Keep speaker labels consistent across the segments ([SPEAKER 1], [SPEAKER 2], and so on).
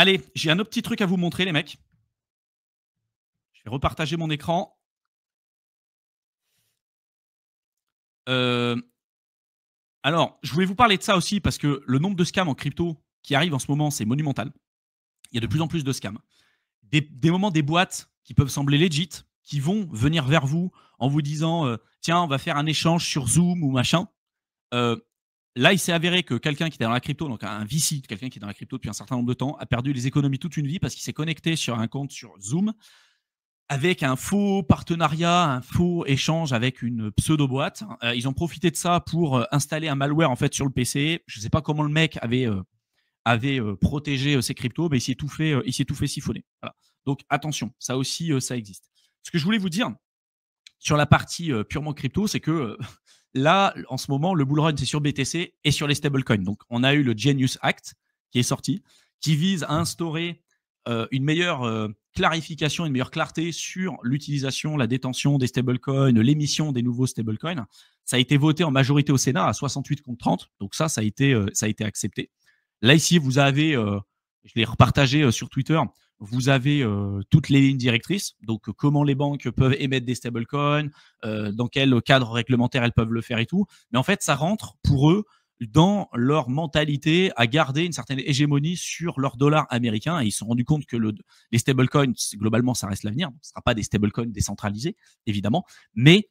[SPEAKER 1] Allez, j'ai un autre petit truc à vous montrer, les mecs. Je vais repartager mon écran. Alors, je voulais vous parler de ça aussi parce que le nombre de scams en crypto qui arrivent en ce moment, c'est monumental. Il y a de plus en plus de scams. Des moments, des boîtes qui peuvent sembler legit, qui vont venir vers vous en vous disant tiens, on va faire un échange sur Zoom ou machin. Là, il s'est avéré que quelqu'un qui était dans la crypto, donc un VC, quelqu'un qui est dans la crypto depuis un certain nombre de temps, a perdu les économies toute une vie parce qu'il s'est connecté sur un compte sur Zoom avec un faux partenariat, un faux échange avec une pseudo-boîte. Ils ont profité de ça pour installer un malware en fait sur le PC. Je ne sais pas comment le mec avait protégé ses cryptos, mais il s'est tout fait siphonner. Voilà. Donc attention, ça aussi, ça existe. Ce que je voulais vous dire sur la partie purement crypto, c'est que là, en ce moment, le bull run, c'est sur BTC et sur les stablecoins. Donc, on a eu le Genius Act qui est sorti, qui vise à instaurer une meilleure clarification, une meilleure clarté sur l'utilisation, la détention des stablecoins, l'émission des nouveaux stablecoins. Ça a été voté en majorité au Sénat à 68 contre 30. Donc ça a été accepté. Là, ici, vous avez, je l'ai repartagé sur Twitter, vous avez toutes les lignes directrices. Donc, comment les banques peuvent émettre des stablecoins, dans quel cadre réglementaire elles peuvent le faire et tout. Mais en fait, ça rentre pour eux dans leur mentalité à garder une certaine hégémonie sur leur dollar américain. Et ils se sont rendus compte que les stablecoins, globalement, ça reste l'avenir. Ce ne sera pas des stablecoins décentralisés, évidemment, mais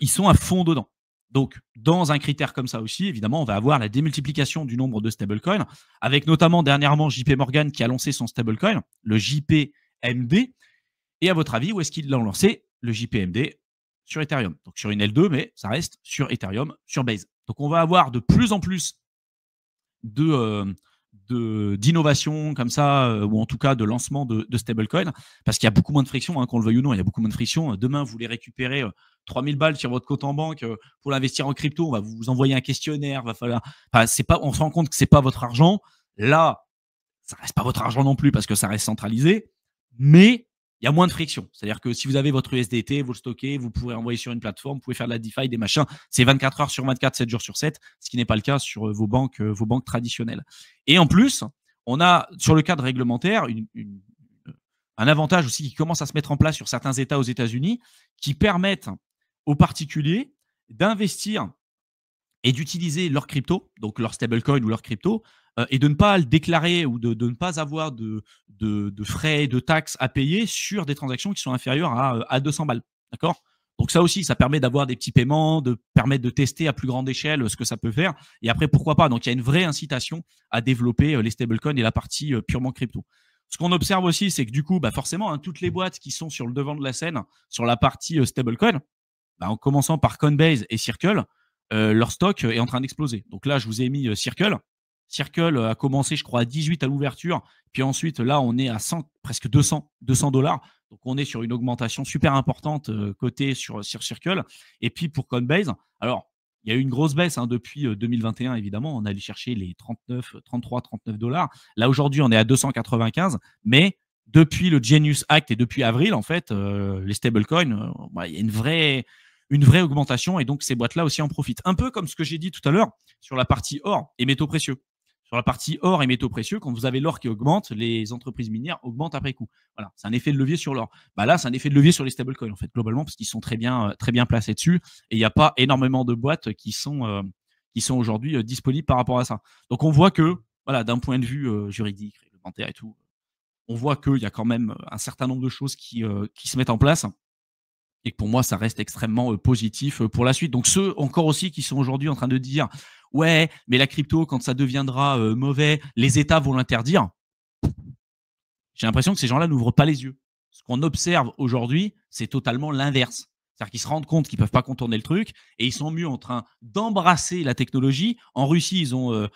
[SPEAKER 1] ils sont à fond dedans. Donc, dans un critère comme ça aussi, évidemment, on va avoir la démultiplication du nombre de stablecoins, avec notamment dernièrement JP Morgan qui a lancé son stablecoin, le JPMD. Et à votre avis, où est-ce qu'ils l'ont lancé, le JPMD? Sur Ethereum. Donc sur une L2, mais ça reste sur Ethereum, sur Base. Donc on va avoir de plus en plus d'innovation comme ça, ou en tout cas de lancement de stablecoin, parce qu'il y a beaucoup moins de friction, qu'on le veuille ou non, il y a beaucoup moins de friction. Demain, vous voulez récupérer 3000 balles sur votre compte en banque pour l'investir en crypto, on va vous envoyer un questionnaire, va falloir. Enfin, on se rend compte que c'est pas votre argent. Là, ça reste pas votre argent non plus parce que ça reste centralisé, mais il y a moins de friction. C'est-à-dire que si vous avez votre USDT, vous le stockez, vous pourrez envoyer sur une plateforme, vous pouvez faire de la DeFi, des machins. C'est 24 heures sur 24, 7 jours sur 7, ce qui n'est pas le cas sur vos banques traditionnelles. Et en plus, on a sur le cadre réglementaire un avantage aussi qui commence à se mettre en place sur certains États aux États-Unis qui permettent aux particuliers d'investir et d'utiliser leur crypto, donc leur stablecoin ou leur crypto, et de ne pas le déclarer ou de ne pas avoir de frais, de taxes à payer sur des transactions qui sont inférieures à 200 balles. D'accord ? Donc ça aussi, ça permet d'avoir des petits paiements, de permettre de tester à plus grande échelle ce que ça peut faire. Et après, pourquoi pas ? Donc il y a une vraie incitation à développer les stablecoins et la partie purement crypto. Ce qu'on observe aussi, c'est que du coup, forcément, toutes les boîtes qui sont sur le devant de la scène, sur la partie stablecoin, en commençant par Coinbase et Circle, leur stock est en train d'exploser. Donc là, je vous ai mis Circle. Circle a commencé, je crois, à 18 à l'ouverture. Puis ensuite, là, on est à 100, presque 200 $. Donc, on est sur une augmentation super importante côté sur Circle. Et puis, pour Coinbase, alors, il y a eu une grosse baisse depuis 2021, évidemment. On allait chercher les 33, 39 $. Là, aujourd'hui, on est à 295. Mais depuis le Genius Act et depuis avril, en fait, les stablecoins, il y a une vraie augmentation et donc ces boîtes-là aussi en profitent. Un peu comme ce que j'ai dit tout à l'heure sur la partie or et métaux précieux. Sur la partie or et métaux précieux, quand vous avez l'or qui augmente, les entreprises minières augmentent après coup. Voilà, c'est un effet de levier sur l'or. Là, c'est un effet de levier sur les stablecoins, en fait, globalement, parce qu'ils sont très bien placés dessus et il n'y a pas énormément de boîtes qui sont aujourd'hui disponibles par rapport à ça. Donc, on voit que, voilà, d'un point de vue juridique, réglementaire et tout, on voit qu'il y a quand même un certain nombre de choses qui se mettent en place et que pour moi, ça reste extrêmement positif pour la suite. Donc, ceux encore aussi qui sont aujourd'hui en train de dire « Ouais, mais la crypto, quand ça deviendra mauvais, les États vont l'interdire », j'ai l'impression que ces gens-là n'ouvrent pas les yeux. Ce qu'on observe aujourd'hui, c'est totalement l'inverse. C'est-à-dire qu'ils se rendent compte qu'ils ne peuvent pas contourner le truc et ils sont mieux en train d'embrasser la technologie. En Russie, ils ont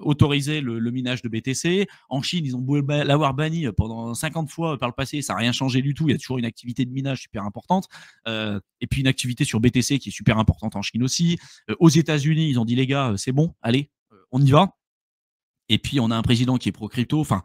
[SPEAKER 1] autorisé le minage de BTC. En Chine, ils ont beau l'avoir banni pendant 50 fois par le passé. Ça n'a rien changé du tout. Il y a toujours une activité de minage super importante. Et puis une activité sur BTC qui est super importante en Chine aussi. Aux États-Unis, ils ont dit les gars, c'est bon, allez, on y va. Et puis, on a un président qui est pro-crypto. Enfin,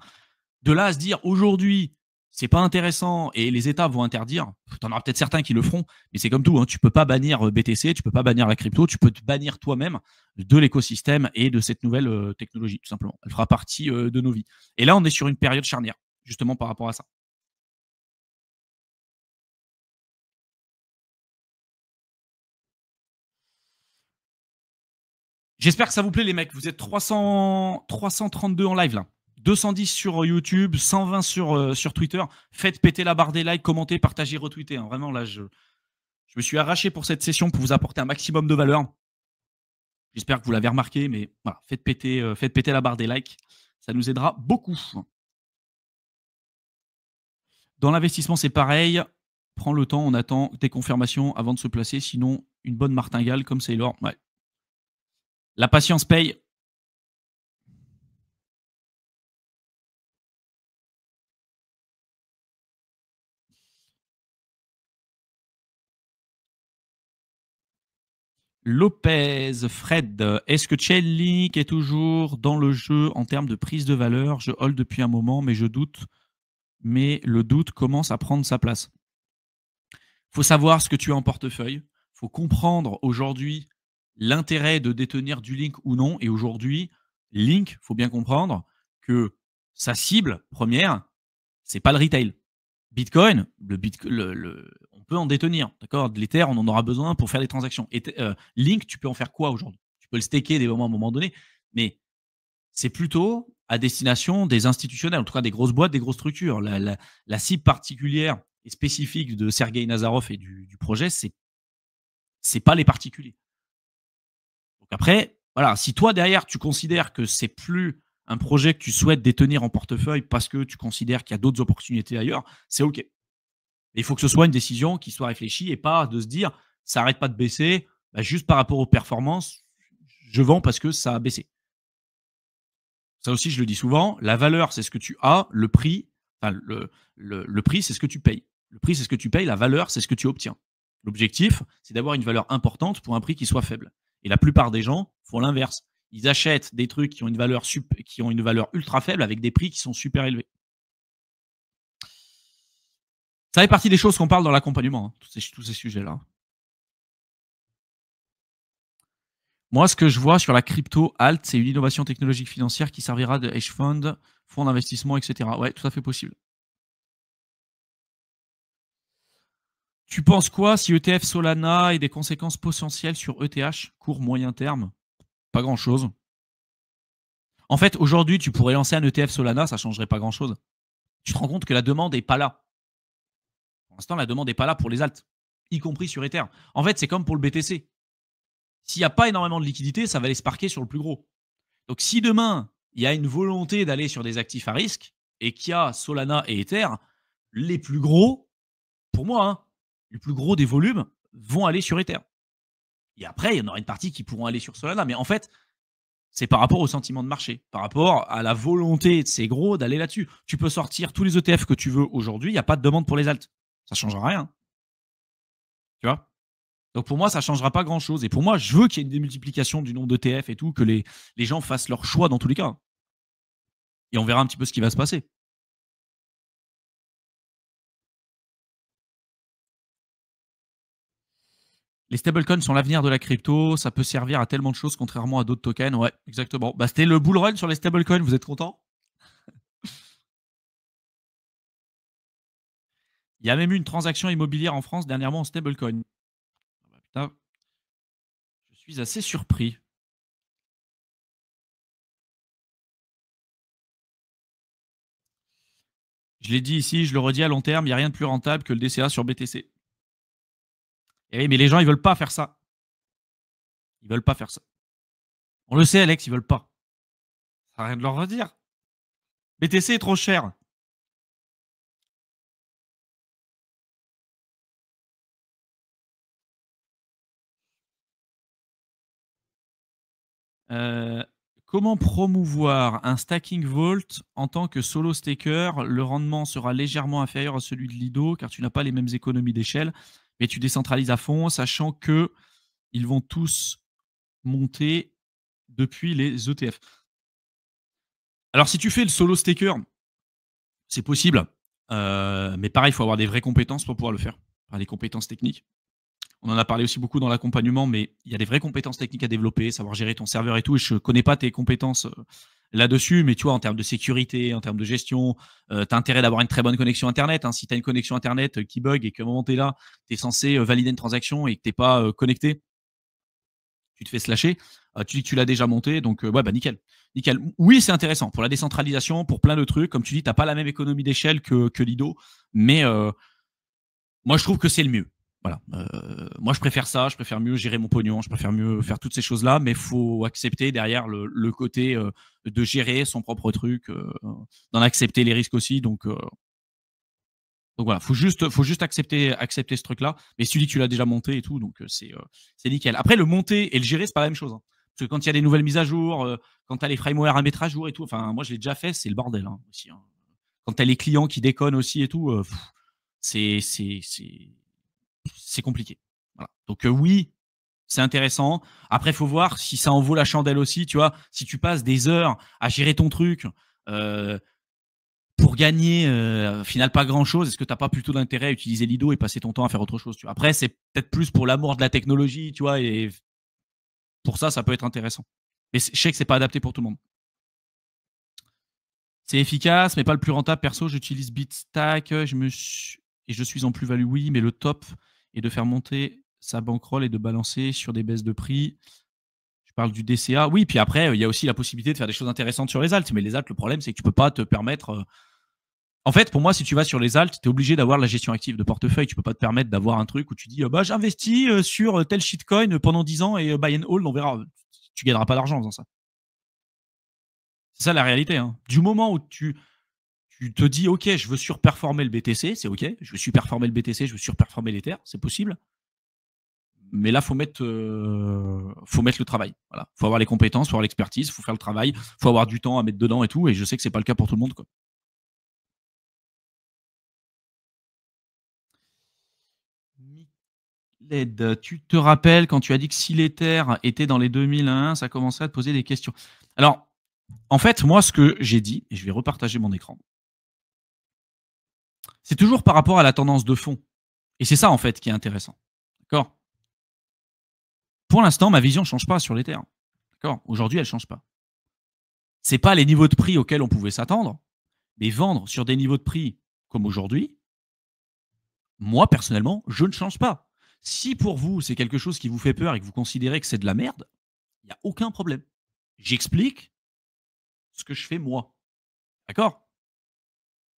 [SPEAKER 1] de là à se dire aujourd'hui, c'est pas intéressant et les États vont interdire, tu en auras peut-être certains qui le feront, mais c'est comme tout, hein, tu peux pas bannir BTC, tu peux pas bannir la crypto, tu peux te bannir toi-même de l'écosystème et de cette nouvelle technologie, tout simplement. Elle fera partie de nos vies. Et là, on est sur une période charnière, justement par rapport à ça. J'espère que ça vous plaît, les mecs. Vous êtes 332 en live là. 210 sur YouTube, 120 sur Twitter. Faites péter la barre des likes, commentez, partagez, retweetez, hein. Vraiment, là, je me suis arraché pour cette session pour vous apporter un maximum de valeur. J'espère que vous l'avez remarqué, mais voilà, faites péter la barre des likes. Ça nous aidera beaucoup. Dans l'investissement, c'est pareil. Prends le temps, on attend des confirmations avant de se placer. Sinon, une bonne martingale comme Sailor. Ouais. La patience paye. Lopez, Fred, est-ce que Chainlink est toujours dans le jeu en termes de prise de valeur? Je hold depuis un moment, mais je doute. Mais le doute commence à prendre sa place. Il faut savoir ce que tu as en portefeuille. Il faut comprendre aujourd'hui l'intérêt de détenir du Link ou non. Et aujourd'hui, Link, il faut bien comprendre que sa cible première, c'est pas le retail. Bitcoin, on peut en détenir, d'accord. De l'Ether, on en aura besoin pour faire des transactions. Et Link, tu peux en faire quoi aujourd'hui? Tu peux le staker à un moment donné, mais c'est plutôt à destination des institutionnels, en tout cas des grosses boîtes, des grosses structures. La cible particulière et spécifique de Sergei Nazarov et du projet, c'est pas les particuliers. Donc après, voilà, si toi derrière tu considères que c'est plus un projet que tu souhaites détenir en portefeuille parce que tu considères qu'il y a d'autres opportunités ailleurs, c'est OK. Il faut que ce soit une décision qui soit réfléchie et pas de se dire ça n'arrête pas de baisser, bah, juste par rapport aux performances, je vends parce que ça a baissé. Ça aussi, je le dis souvent, la valeur, c'est ce que tu as, le prix, enfin, le prix, c'est ce que tu payes. Le prix, c'est ce que tu payes, la valeur, c'est ce que tu obtiens. L'objectif, c'est d'avoir une valeur importante pour un prix qui soit faible. Et la plupart des gens font l'inverse. Ils achètent des trucs qui ont une valeur ultra faible avec des prix qui sont super élevés. Ça fait partie des choses qu'on parle dans l'accompagnement, hein, tous ces sujets-là. Moi, ce que je vois sur la crypto alt, c'est une innovation technologique financière qui servira de hedge fund, fonds d'investissement, etc. Ouais, tout à fait possible. Tu penses quoi si ETF Solana ait des conséquences potentielles sur ETH, court moyen terme? Pas grand-chose. En fait, aujourd'hui, tu pourrais lancer un ETF Solana, ça ne changerait pas grand-chose. Tu te rends compte que la demande n'est pas là. Pour l'instant, la demande n'est pas là pour les alts, y compris sur Ether. En fait, c'est comme pour le BTC. S'il n'y a pas énormément de liquidité, ça va aller se parquer sur le plus gros. Donc, si demain, il y a une volonté d'aller sur des actifs à risque et qu'il y a Solana et Ether, les plus gros, pour moi, hein, les plus gros des volumes vont aller sur Ether. Et après, il y en aura une partie qui pourront aller sur Solana. Mais en fait, c'est par rapport au sentiment de marché, par rapport à la volonté de ces gros d'aller là-dessus. Tu peux sortir tous les ETF que tu veux aujourd'hui, il n'y a pas de demande pour les alts. Ça ne changera rien. Tu vois? Donc pour moi, ça ne changera pas grand-chose. Et pour moi, je veux qu'il y ait une démultiplication du nombre d'ETF et tout, que les gens fassent leur choix dans tous les cas. Et on verra un petit peu ce qui va se passer. Les stablecoins sont l'avenir de la crypto. Ça peut servir à tellement de choses, contrairement à d'autres tokens. Ouais, exactement. Bah, c'était le bull run sur les stablecoins. Vous êtes content? Il y a même eu une transaction immobilière en France dernièrement en stablecoin. Putain, je suis assez surpris. Je l'ai dit ici, je le redis à long terme, il n'y a rien de plus rentable que le DCA sur BTC. Et oui, mais les gens, ils veulent pas faire ça. Ils veulent pas faire ça. On le sait, Alex, ils veulent pas. Ça sert à rien de leur redire. BTC est trop cher. Euh, comment promouvoir un stacking vault en tant que solo staker? Le rendement sera légèrement inférieur à celui de Lido car tu n'as pas les mêmes économies d'échelle, mais tu décentralises à fond, sachant que ils vont tous monter depuis les ETF. Alors, si tu fais le solo staker, c'est possible. Mais pareil, il faut avoir des vraies compétences pour pouvoir le faire. Enfin, des compétences techniques. On en a parlé aussi beaucoup dans l'accompagnement, mais il y a des vraies compétences techniques à développer, savoir gérer ton serveur et tout. Et je connais pas tes compétences là-dessus, mais tu vois, en termes de sécurité, en termes de gestion, tu as intérêt d'avoir une très bonne connexion Internet. Hein. Si tu as une connexion Internet qui bug et qu'à un moment tu es là, tu es censé valider une transaction et que tu n'es pas connecté, tu te fais slasher. Tu dis que tu l'as déjà monté, donc ouais, bah nickel. Nickel. Oui, c'est intéressant pour la décentralisation, pour plein de trucs. Comme tu dis, tu n'as pas la même économie d'échelle que Lido, mais moi, je trouve que c'est le mieux. Voilà. Moi, je préfère ça, je préfère mieux gérer mon pognon, je préfère mieux faire toutes ces choses-là, mais il faut accepter derrière le côté de gérer son propre truc, d'en accepter les risques aussi. Donc voilà, faut juste accepter ce truc-là. Mais si tu dis que tu l'as déjà monté et tout, donc c'est nickel. Après, le monter et le gérer, c'est pas la même chose. Hein. Parce que quand il y a des nouvelles mises à jour, quand tu as les frameworks à mettre à jour et tout, enfin, moi, je l'ai déjà fait, c'est le bordel hein, aussi. Hein. Quand tu as les clients qui déconnent aussi et tout, c'est compliqué. Voilà. Donc oui, c'est intéressant. Après, il faut voir si ça en vaut la chandelle aussi. Tu vois, si tu passes des heures à gérer ton truc pour gagner, au final, pas grand-chose, est-ce que tu n'as pas plutôt d'intérêt à utiliser Lido et passer ton temps à faire autre chose tu vois. Après, c'est peut-être plus pour l'amour de la technologie, tu vois, et pour ça, ça peut être intéressant. Mais je sais que c'est pas adapté pour tout le monde. C'est efficace, mais pas le plus rentable. Perso, j'utilise Bitstack, et je suis en plus-value, oui, mais le top est de faire monter sa bankroll et de balancer sur des baisses de prix. Je parle du DCA. Oui, puis après, il y a aussi la possibilité de faire des choses intéressantes sur les alts. Mais les alts, le problème, c'est que tu peux pas te permettre. En fait, pour moi, si tu vas sur les alts, tu es obligé d'avoir la gestion active de portefeuille. Tu peux pas te permettre d'avoir un truc où tu dis bah, j'investis sur tel shitcoin pendant 10 ans et buy and hold, on verra. Tu gagneras pas d'argent en faisant ça. C'est ça la réalité. Hein. Du moment où tu te dis ok, je veux surperformer le BTC, c'est ok. Je veux surperformer le BTC, je veux surperformer l'Ether, c'est possible. Mais là, faut mettre le travail. Voilà, faut avoir les compétences, faut avoir l'expertise, faut faire le travail, faut avoir du temps à mettre dedans et tout. Et je sais que c'est pas le cas pour tout le monde, quoi. Led, tu te rappelles quand tu as dit que si l'Ether était dans les 2001, ça commençait à te poser des questions. Alors, en fait, moi, ce que j'ai dit, et je vais repartager mon écran, c'est toujours par rapport à la tendance de fond. Et c'est ça, en fait, qui est intéressant. D'accord ? Pour l'instant, ma vision ne change pas sur l'Ether. D'accord ? Aujourd'hui, elle ne change pas. Ce n'est pas les niveaux de prix auxquels on pouvait s'attendre, mais vendre sur des niveaux de prix comme aujourd'hui, moi, personnellement, je ne change pas. Si pour vous, c'est quelque chose qui vous fait peur et que vous considérez que c'est de la merde, il n'y a aucun problème. J'explique ce que je fais moi. D'accord ?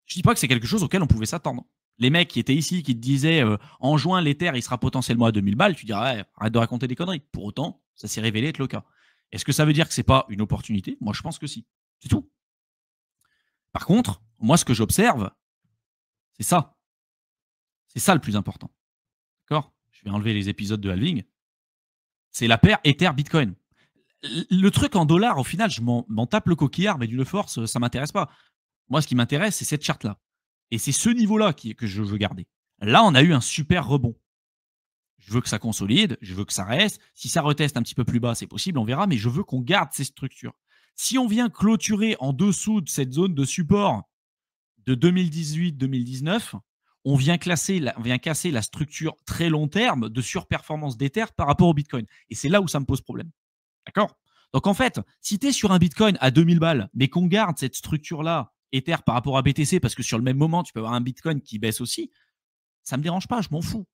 [SPEAKER 1] Je ne dis pas que c'est quelque chose auquel on pouvait s'attendre. Les mecs qui étaient ici, qui te disaient en juin, l'Ether, il sera potentiellement à 2000 balles, tu dirais ouais, arrête de raconter des conneries. Pour autant, ça s'est révélé être le cas. Est-ce que ça veut dire que ce n'est pas une opportunité ? Moi, je pense que si. C'est tout. Par contre, moi, ce que j'observe, c'est ça. C'est ça le plus important. D'accord ? Je vais enlever les épisodes de halving. C'est la paire Ether-Bitcoin. Le truc en dollars, au final, je m'en tape le coquillard, mais d'une force, ça ne m'intéresse pas. Moi, ce qui m'intéresse, c'est cette charte-là. Et c'est ce niveau-là que je veux garder. Là, on a eu un super rebond. Je veux que ça consolide, je veux que ça reste. Si ça reteste un petit peu plus bas, c'est possible, on verra, mais je veux qu'on garde ces structures. Si on vient clôturer en dessous de cette zone de support de 2018-2019, on vient casser la structure très long terme de surperformance d'Ether par rapport au Bitcoin. Et c'est là où ça me pose problème. D'accord ? Donc en fait, si tu es sur un Bitcoin à 2000 balles, mais qu'on garde cette structure-là, Ether par rapport à BTC, parce que sur le même moment, tu peux avoir un Bitcoin qui baisse aussi, ça ne me dérange pas, je m'en fous.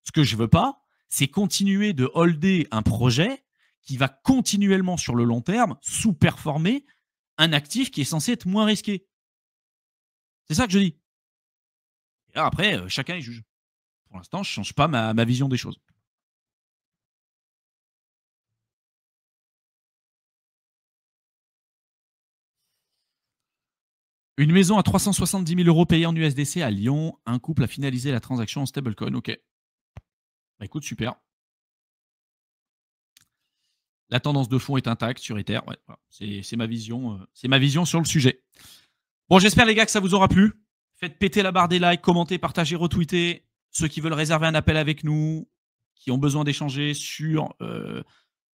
[SPEAKER 1] Ce que je veux pas, c'est continuer de holder un projet qui va continuellement sur le long terme sous-performer un actif qui est censé être moins risqué. C'est ça que je dis. Et là, après, chacun y juge. Pour l'instant, je ne change pas ma vision des choses. Une maison à 370 000 euros payée en USDC à Lyon. Un couple a finalisé la transaction en stablecoin. Ok. Bah, écoute, super. La tendance de fond est intacte sur Ether. Ouais, voilà. C'est ma vision. C'est ma vision sur le sujet. Bon, j'espère les gars que ça vous aura plu. Faites péter la barre des likes, commentez, partagez, retweetez. Ceux qui veulent réserver un appel avec nous, qui ont besoin d'échanger sur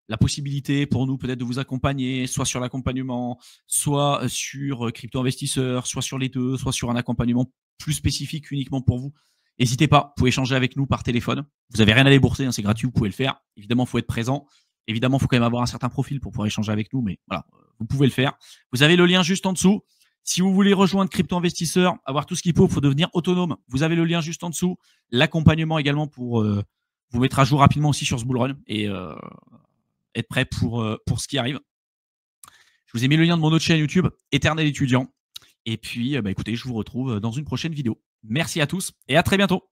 [SPEAKER 1] la possibilité pour nous peut-être de vous accompagner, soit sur l'accompagnement, soit sur crypto-investisseurs, soit sur les deux, soit sur un accompagnement plus spécifique uniquement pour vous, n'hésitez pas, vous pouvez échanger avec nous par téléphone. Vous n'avez rien à débourser, hein, c'est gratuit, vous pouvez le faire. Évidemment, il faut être présent. Évidemment, il faut quand même avoir un certain profil pour pouvoir échanger avec nous, mais voilà, vous pouvez le faire. Vous avez le lien juste en dessous. Si vous voulez rejoindre Crypto Investisseur, avoir tout ce qu'il faut devenir autonome, vous avez le lien juste en dessous. L'accompagnement également pour vous mettre à jour rapidement aussi sur ce bull run et être prêt pour ce qui arrive. Je vous ai mis le lien de mon autre chaîne YouTube, Éternel étudiant. Et puis, écoutez, je vous retrouve dans une prochaine vidéo. Merci à tous et à très bientôt.